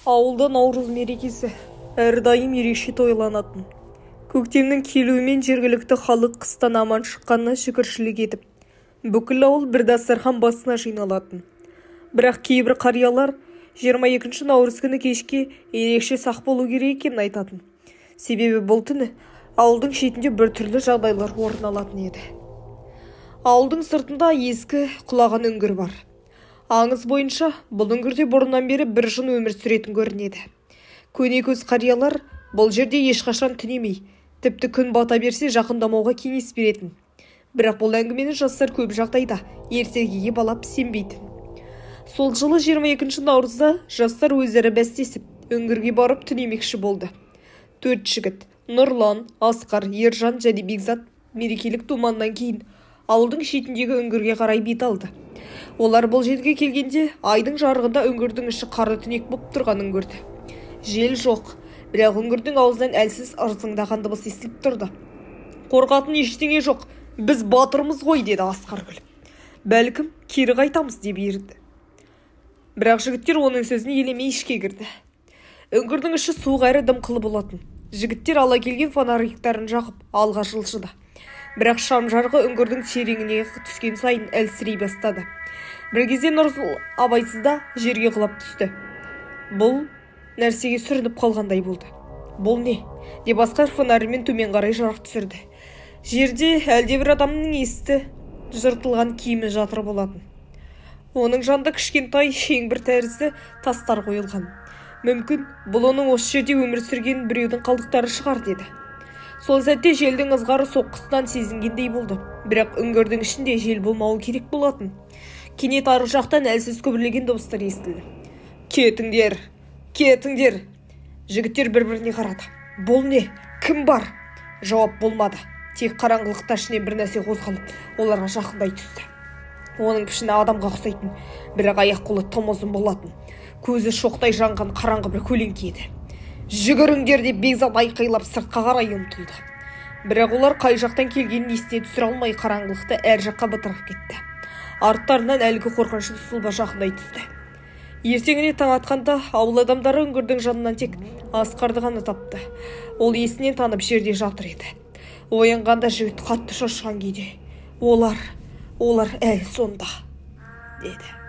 Ауылда Наурыз мерекесі әрдайым ерекше тойланатын. Көктемнің келуімен жергілікті халық қыстан аман шыққанына шүкіршілік етіп, бүкіл ауыл бір дастархан басына жиналатын. Бірақ кейбір қариялар 22 наурыз күні кешке ерекше сақ болу керек екенін айтатын. Себебі бұл түні ауылдың шетінде бір түрлі жағдайлар орын алатын еді. Ауылдың сыртында ескі құлаған үңгір бар. Аңыз бойынша бұл үңгірде бұрыннан бері бір жын өмір сүретін көрінеді. Көне көз қариялар бұл жерде ешқашан түнемей, тіпті күн бата берсе жақындамауға кеңес беретін. Бірақ бұл әңгімені жастар көп жағдайда ертегіге балап сенбейтін. Сол жылы 22 наурызда жастар өздері бәстесіп үңгірге барып түнемекші болды. 4 жігіт Нұрлан, Асқар, Ержан және Бекзат мерекелік думаннан кейін ауылдың шетіндегі үңгірге қарай бет алды. Олар бұл жерге келгенде айдың жарығында үңгірдің іші қары түнек боп тұрғанын көрді. Жел жоқ, бірақ үңгірдің аузынан әлсіз ырсыңдаған дыбыс естіліп тұрды. Қорқатын ештеңе жоқ, біз батырмыз ғой, деді Асқар күліп. Бәлкім кері қайтамыз деп ерді. Бірақ жігіттер оның сөзіне елемей ішке кірді. Үңгірдің іші суық әрі дымқылы болатын. Жігіттер ала келген фонариктарын жағып алға жылжыды. Бірақ шам жарығы үңгірдің тереңіне түскен сайын әлсірей бастады. Бір кезде Нұрсұл абайсызда жерге құлап түсті. Бұл нәрсеге сүрініп қалғандай болды. Бұл не? Деп Асқар фонарымен төмен қарай жарық түсірді. Жерде әлдебір адамның есті жыртылған киімі жатыр болатын. Оның жанында кішкентай шеңбір тәрізді тастар қойылған. Мүмкін бұл оның осы жерде өмір сүрген біреудің қалдықтары шығар, деді. Сол сәтте желдің ызғары соққысынан сезінгендей болды. Бірақ үңгірдің ішінде жел болмауы керек болатын. Кенет арғы жақтан әлсіз күбірлеген дыбыстар естілді. Кетіңдер, кетіңдер! Жігіттер бір-біріне қарады. Бұл не? Кім бар? Жауап болмады. Тек қараңғылықта ішінен бір нәрсе қозғалып, оларға жақындай түсті. Оның пішіні адамға ұқсайтын, бірақ аяқ-қолы тым ұзын болатын. Көзі шоқтай жанған қараңғы бір көлеңке еді. Жүгіріңдер деп Бекзат айқайлап сыртқа қарай ұмтылды. Бірақ олар қай жақтан келгенін есіне түсіре алмай қараңғылықты әр жаққа бытырап кетті. Арттарынан әлгі қорқынышты сұлба жақындай түсті. Ертеңіне таң атқанда ауыл адамдары үңгірдің жанынан тек Асқарды ғана тапты. Ол есінен танып жерде жатыр еді. Оянғанда жігіт қатты шошқан күйде. Олар әлі сонда, деді.